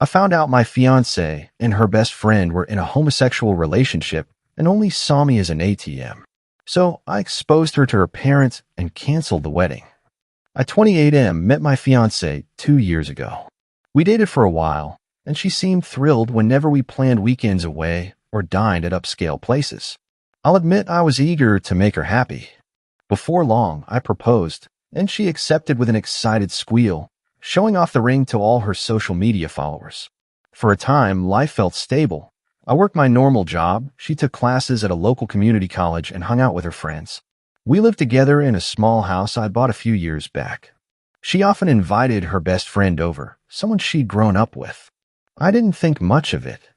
I found out my fiancée and her best friend were in a homosexual relationship and only saw me as an ATM. So I exposed her to her parents and canceled the wedding. At 28 M, met my fiancée 2 years ago. We dated for a while, and she seemed thrilled whenever we planned weekends away or dined at upscale places. I'll admit I was eager to make her happy. Before long, I proposed, and she accepted with an excited squeal, showing off the ring to all her social media followers. For a time, life felt stable. I worked my normal job, she took classes at a local community college and hung out with her friends. We lived together in a small house I bought a few years back. She often invited her best friend over, someone she'd grown up with. I didn't think much of it.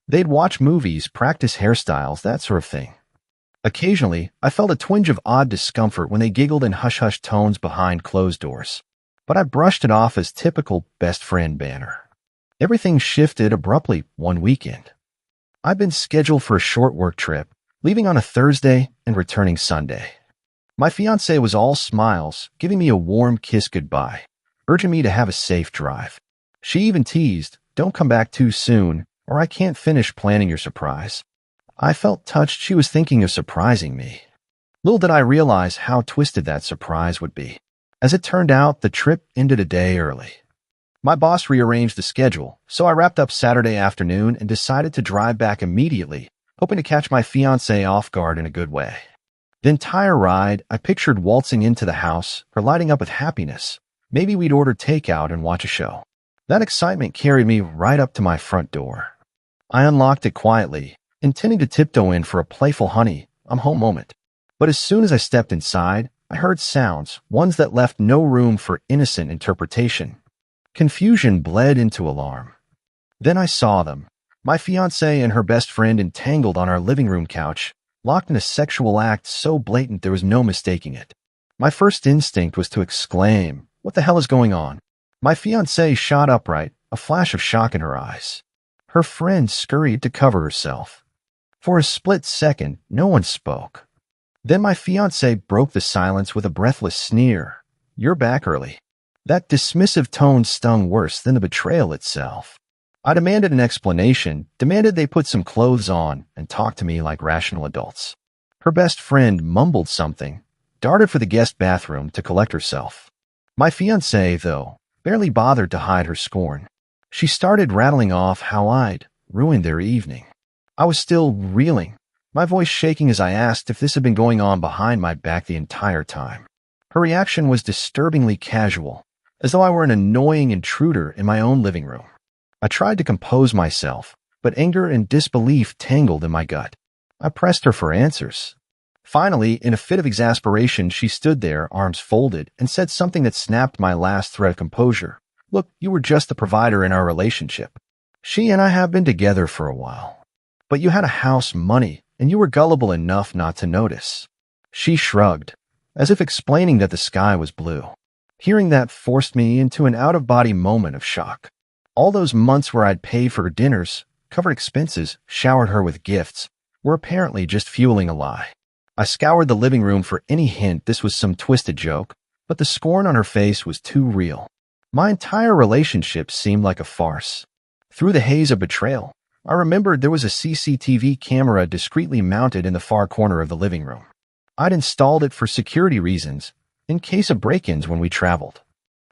They'd watch movies, practice hairstyles, that sort of thing. Occasionally, I felt a twinge of odd discomfort when they giggled in hush-hush tones behind closed doors. But I brushed it off as typical best friend banter. Everything shifted abruptly one weekend. I'd been scheduled for a short work trip, leaving on a Thursday and returning Sunday. My fiancée was all smiles, giving me a warm kiss goodbye, urging me to have a safe drive. She even teased, "Don't come back too soon, or I can't finish planning your surprise." I felt touched she was thinking of surprising me. Little did I realize how twisted that surprise would be. As it turned out, the trip ended a day early. My boss rearranged the schedule, so I wrapped up Saturday afternoon and decided to drive back immediately, hoping to catch my fiancée off guard in a good way. The entire ride, I pictured waltzing into the house, her lighting up with happiness. Maybe we'd order takeout and watch a show. That excitement carried me right up to my front door. I unlocked it quietly, intending to tiptoe in for a playful "honey, I'm home" moment. But as soon as I stepped inside, I heard sounds, ones that left no room for innocent interpretation. Confusion bled into alarm. Then I saw them. My fiancée and her best friend entangled on our living room couch, locked in a sexual act so blatant there was no mistaking it. My first instinct was to exclaim, "What the hell is going on?" My fiancée shot upright, a flash of shock in her eyes. Her friend scurried to cover herself. For a split second, no one spoke. Then my fiancée broke the silence with a breathless sneer. "You're back early." That dismissive tone stung worse than the betrayal itself. I demanded an explanation, demanded they put some clothes on and talk to me like rational adults. Her best friend mumbled something, darted for the guest bathroom to collect herself. My fiancée, though, barely bothered to hide her scorn. She started rattling off how I'd ruined their evening. I was still reeling, my voice shaking as I asked if this had been going on behind my back the entire time. Her reaction was disturbingly casual, as though I were an annoying intruder in my own living room. I tried to compose myself, but anger and disbelief tangled in my gut. I pressed her for answers. Finally, in a fit of exasperation, she stood there, arms folded, and said something that snapped my last thread of composure. "Look, you were just the provider in our relationship. She and I have been together for a while. But you had a house, money, and you were gullible enough not to notice." She shrugged, as if explaining that the sky was blue. Hearing that forced me into an out-of-body moment of shock. All those months where I'd paid for her dinners, covered expenses, showered her with gifts, were apparently just fueling a lie. I scoured the living room for any hint this was some twisted joke, but the scorn on her face was too real. My entire relationship seemed like a farce. Through the haze of betrayal, I remembered there was a CCTV camera discreetly mounted in the far corner of the living room. I'd installed it for security reasons, in case of break-ins when we traveled.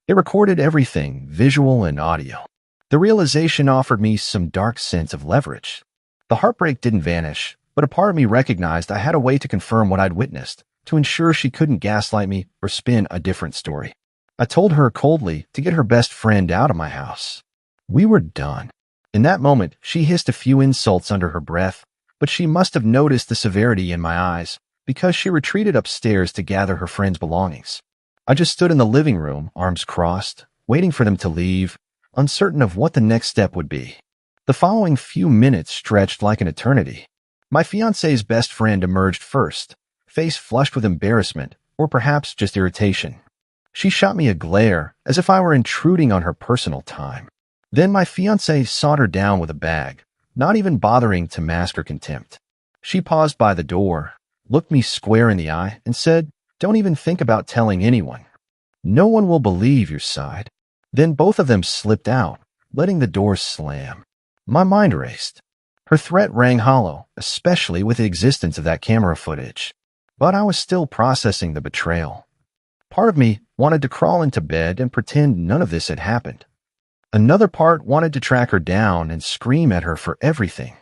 It recorded everything, visual and audio. The realization offered me some dark sense of leverage. The heartbreak didn't vanish, but a part of me recognized I had a way to confirm what I'd witnessed, to ensure she couldn't gaslight me or spin a different story. I told her coldly to get her best friend out of my house. We were done. In that moment, she hissed a few insults under her breath, but she must have noticed the severity in my eyes, because she retreated upstairs to gather her friend's belongings. I just stood in the living room, arms crossed, waiting for them to leave, uncertain of what the next step would be. The following few minutes stretched like an eternity. My fiancé's best friend emerged first, face flushed with embarrassment, or perhaps just irritation. She shot me a glare, as if I were intruding on her personal time. Then my fiancé sought her down with a bag, not even bothering to mask her contempt. She paused by the door, looked me square in the eye, and said, "Don't even think about telling anyone. No one will believe your side." Then both of them slipped out, letting the door slam. My mind raced. Her threat rang hollow, especially with the existence of that camera footage. But I was still processing the betrayal. Part of me wanted to crawl into bed and pretend none of this had happened. Another part wanted to track her down and scream at her for everything.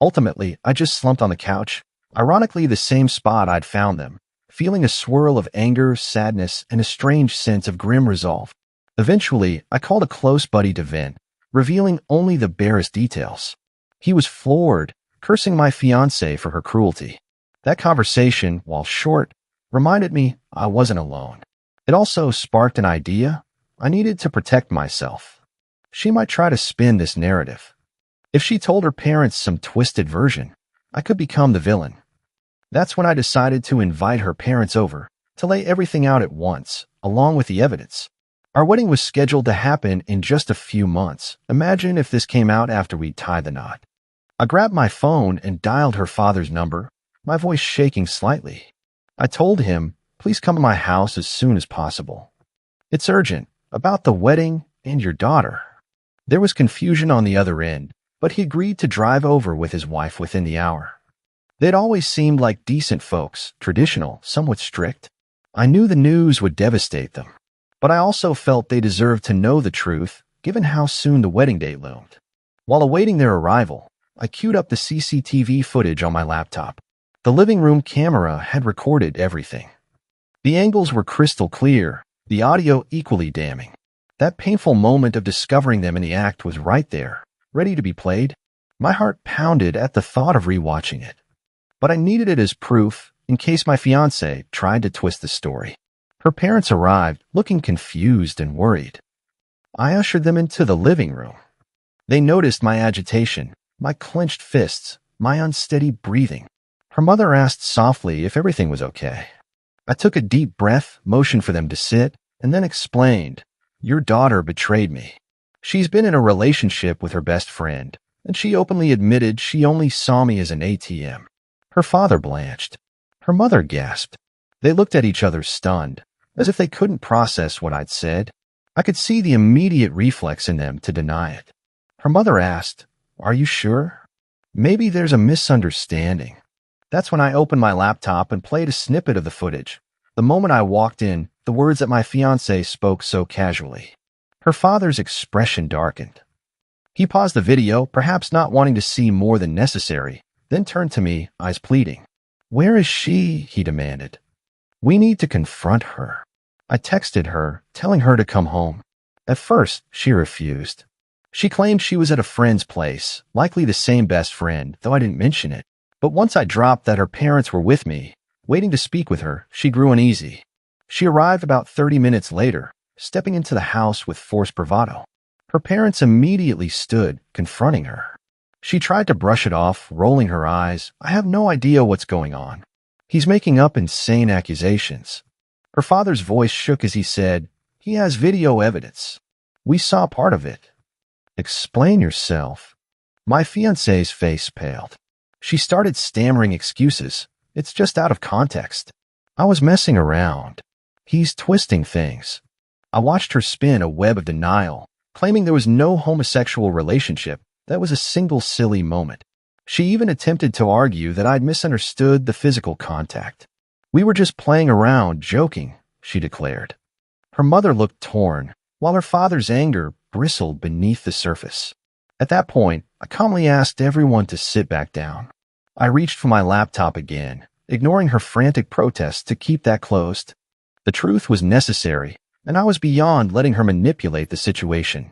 Ultimately, I just slumped on the couch, ironically the same spot I'd found them, feeling a swirl of anger, sadness, and a strange sense of grim resolve. Eventually, I called a close buddy to vent, revealing only the barest details. He was floored, cursing my fiancée for her cruelty. That conversation, while short, reminded me I wasn't alone. It also sparked an idea. I needed to protect myself. She might try to spin this narrative. If she told her parents some twisted version, I could become the villain. That's when I decided to invite her parents over to lay everything out at once, along with the evidence. Our wedding was scheduled to happen in just a few months. Imagine if this came out after we tied the knot. I grabbed my phone and dialed her father's number, my voice shaking slightly. I told him, please come to my house as soon as possible. It's urgent, about the wedding and your daughter. There was confusion on the other end, but he agreed to drive over with his wife within the hour. They'd always seemed like decent folks, traditional, somewhat strict. I knew the news would devastate them, but I also felt they deserved to know the truth, given how soon the wedding date loomed. While awaiting their arrival, I queued up the CCTV footage on my laptop. The living room camera had recorded everything. The angles were crystal clear, the audio equally damning. That painful moment of discovering them in the act was right there, ready to be played. My heart pounded at the thought of rewatching it. But I needed it as proof, in case my fiancée tried to twist the story. Her parents arrived, looking confused and worried. I ushered them into the living room. They noticed my agitation, my clenched fists, my unsteady breathing. Her mother asked softly if everything was okay. I took a deep breath, motioned for them to sit, and then explained, your daughter betrayed me. She's been in a relationship with her best friend, and she openly admitted she only saw me as an ATM. Her father blanched. Her mother gasped. They looked at each other stunned, as if they couldn't process what I'd said. I could see the immediate reflex in them to deny it. Her mother asked, are you sure? Maybe there's a misunderstanding. That's when I opened my laptop and played a snippet of the footage. The moment I walked in, the words that my fiancé spoke so casually. Her father's expression darkened. He paused the video, perhaps not wanting to see more than necessary, then turned to me, eyes pleading. Where is she? He demanded. We need to confront her. I texted her, telling her to come home. At first, she refused. She claimed she was at a friend's place, likely the same best friend, though I didn't mention it. But once I dropped that her parents were with me, waiting to speak with her, she grew uneasy. She arrived about 30 minutes later, stepping into the house with forced bravado. Her parents immediately stood, confronting her. She tried to brush it off, rolling her eyes. I have no idea what's going on. He's making up insane accusations. Her father's voice shook as he said, he has video evidence. We saw part of it. Explain yourself. My fiancé's face paled. She started stammering excuses. It's just out of context. I was messing around. He's twisting things. I watched her spin a web of denial, claiming there was no homosexual relationship. That was a single silly moment. She even attempted to argue that I'd misunderstood the physical contact. We were just playing around, joking, she declared. Her mother looked torn, while her father's anger bristled beneath the surface. At that point, I calmly asked everyone to sit back down. I reached for my laptop again, ignoring her frantic protests to keep that closed. The truth was necessary, and I was beyond letting her manipulate the situation.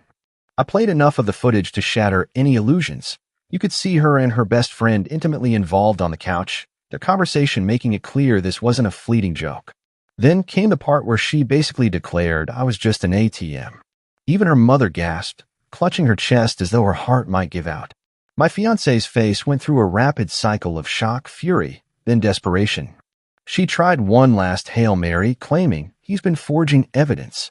I played enough of the footage to shatter any illusions. You could see her and her best friend intimately involved on the couch, their conversation making it clear this wasn't a fleeting joke. Then came the part where she basically declared I was just an ATM. Even her mother gasped, clutching her chest as though her heart might give out. My fiancé's face went through a rapid cycle of shock, fury, then desperation. She tried one last Hail Mary, claiming he's been forging evidence.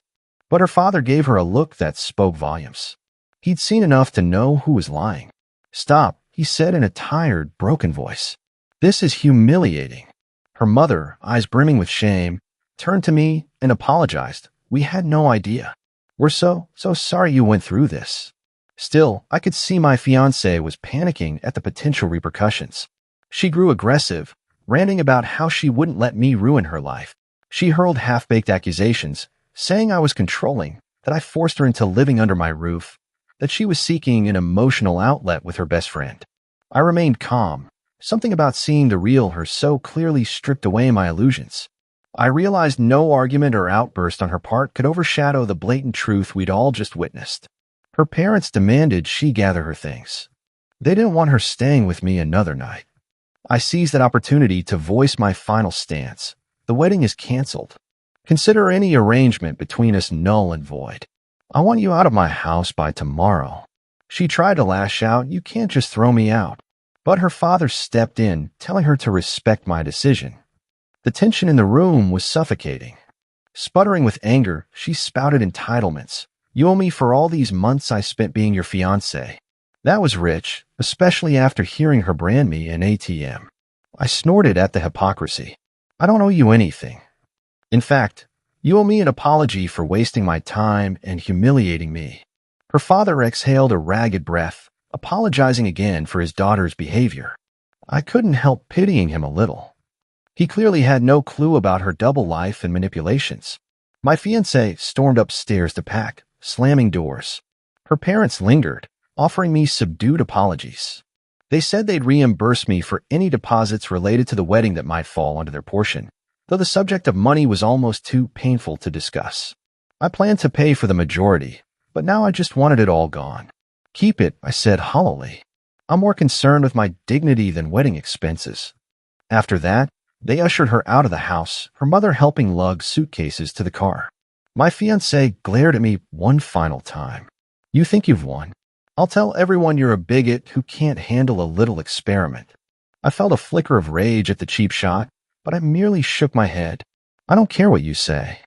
But her father gave her a look that spoke volumes. He'd seen enough to know who was lying. Stop, he said in a tired, broken voice. This is humiliating. Her mother, eyes brimming with shame, turned to me and apologized. We had no idea. We're so sorry you went through this. Still, I could see my fiancée was panicking at the potential repercussions. She grew aggressive, ranting about how she wouldn't let me ruin her life. She hurled half-baked accusations, saying I was controlling, that I forced her into living under my roof, that she was seeking an emotional outlet with her best friend. I remained calm. Something about seeing the real her so clearly stripped away my illusions. I realized no argument or outburst on her part could overshadow the blatant truth we'd all just witnessed. Her parents demanded she gather her things. They didn't want her staying with me another night. I seized that opportunity to voice my final stance. The wedding is canceled. Consider any arrangement between us null and void. I want you out of my house by tomorrow. She tried to lash out, you can't just throw me out. But her father stepped in, telling her to respect my decision. The tension in the room was suffocating. Sputtering with anger, she spouted entitlements. You owe me for all these months I spent being your fiancé. That was rich, especially after hearing her brand me an ATM. I snorted at the hypocrisy. I don't owe you anything. In fact, you owe me an apology for wasting my time and humiliating me. Her father exhaled a ragged breath, apologizing again for his daughter's behavior. I couldn't help pitying him a little. He clearly had no clue about her double life and manipulations. My fiancée stormed upstairs to pack, slamming doors. Her parents lingered, offering me subdued apologies. They said they'd reimburse me for any deposits related to the wedding that might fall under their portion, though the subject of money was almost too painful to discuss. I planned to pay for the majority, but now I just wanted it all gone. Keep it, I said hollowly. I'm more concerned with my dignity than wedding expenses. After that, they ushered her out of the house, her mother helping lug suitcases to the car. My fiancé glared at me one final time. You think you've won? I'll tell everyone you're a bigot who can't handle a little experiment. I felt a flicker of rage at the cheap shot, but I merely shook my head. I don't care what you say.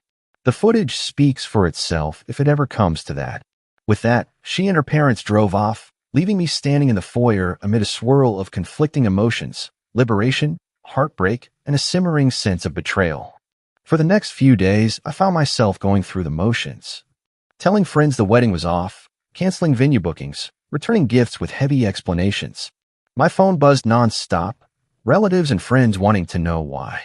The footage speaks for itself if it ever comes to that. With that, she and her parents drove off, leaving me standing in the foyer amid a swirl of conflicting emotions, liberation, heartbreak, and a simmering sense of betrayal. For the next few days, I found myself going through the motions. Telling friends the wedding was off, canceling venue bookings, returning gifts with heavy explanations. My phone buzzed nonstop, relatives and friends wanting to know why.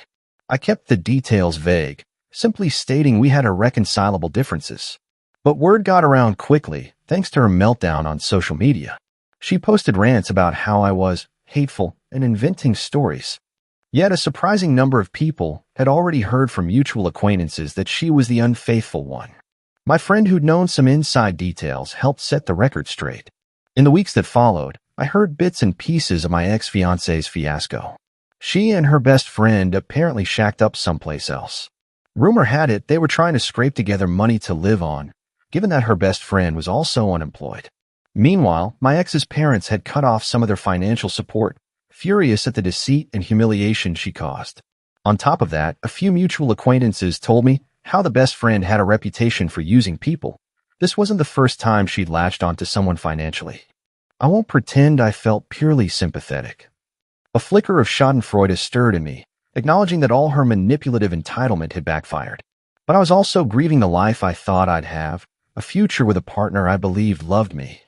I kept the details vague, simply stating we had irreconcilable differences. But word got around quickly, thanks to her meltdown on social media. She posted rants about how I was hateful and inventing stories. Yet a surprising number of people had already heard from mutual acquaintances that she was the unfaithful one. My friend who'd known some inside details helped set the record straight. In the weeks that followed, I heard bits and pieces of my ex-fiancé's fiasco. She and her best friend apparently shacked up someplace else. Rumor had it they were trying to scrape together money to live on, given that her best friend was also unemployed. Meanwhile, my ex's parents had cut off some of their financial support, furious at the deceit and humiliation she caused. On top of that, a few mutual acquaintances told me how the best friend had a reputation for using people. This wasn't the first time she'd latched onto someone financially. I won't pretend I felt purely sympathetic. A flicker of schadenfreude stirred in me, acknowledging that all her manipulative entitlement had backfired. But I was also grieving the life I thought I'd have, a future with a partner I believed loved me.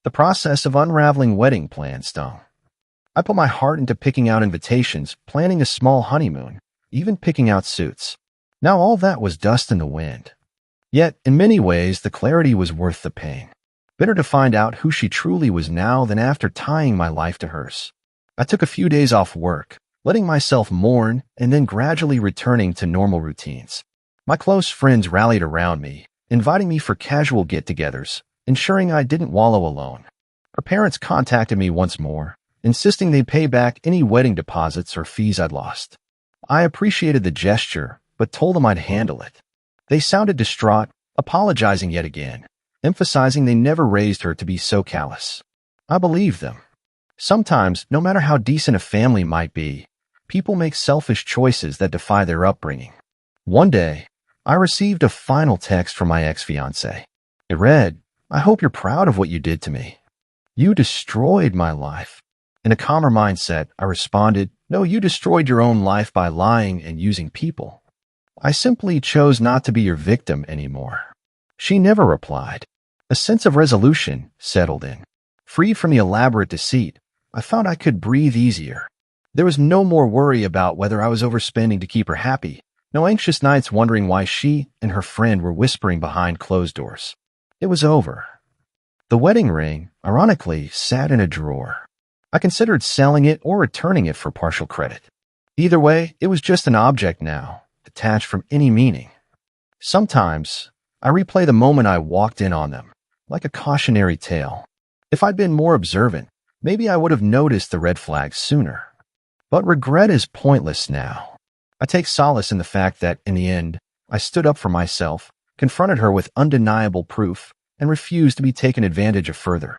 The process of unraveling wedding plans stung. I put my heart into picking out invitations, planning a small honeymoon, even picking out suits. Now all that was dust in the wind. Yet, in many ways, the clarity was worth the pain. Better to find out who she truly was now than after tying my life to hers. I took a few days off work, letting myself mourn and then gradually returning to normal routines. My close friends rallied around me, inviting me for casual get-togethers, ensuring I didn't wallow alone. Her parents contacted me once more, insisting they pay back any wedding deposits or fees I'd lost. I appreciated the gesture, but told them I'd handle it. They sounded distraught, apologizing yet again, emphasizing they never raised her to be so callous. I believed them. Sometimes, no matter how decent a family might be, people make selfish choices that defy their upbringing. One day, I received a final text from my ex-fiancée. It read, "I hope you're proud of what you did to me. You destroyed my life." In a calmer mindset, I responded, "No, you destroyed your own life by lying and using people. I simply chose not to be your victim anymore." She never replied. A sense of resolution settled in. Free from the elaborate deceit, I found I could breathe easier. There was no more worry about whether I was overspending to keep her happy, no anxious nights wondering why she and her friend were whispering behind closed doors. It was over. The wedding ring, ironically, sat in a drawer. I considered selling it or returning it for partial credit. Either way, it was just an object now, detached from any meaning. Sometimes, I replay the moment I walked in on them, like a cautionary tale. If I'd been more observant, maybe I would have noticed the red flags sooner. But regret is pointless now. I take solace in the fact that, in the end, I stood up for myself, confronted her with undeniable proof, and refused to be taken advantage of further.